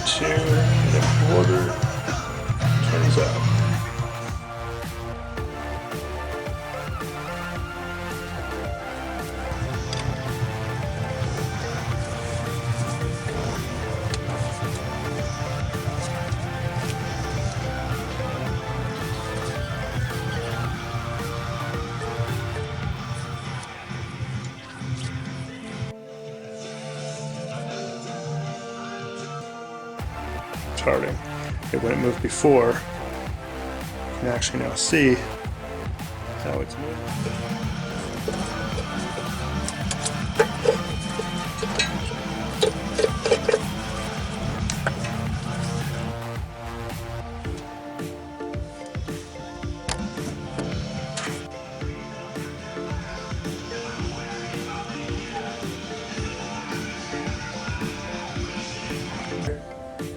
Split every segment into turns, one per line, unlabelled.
2 1/4 turns out. Starting. Okay, when it moved before, you can actually now see how it's moved.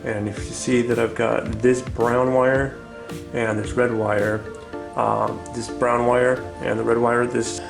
And if you see that I've got this brown wire and this red wire, this brown wire and the red wire, this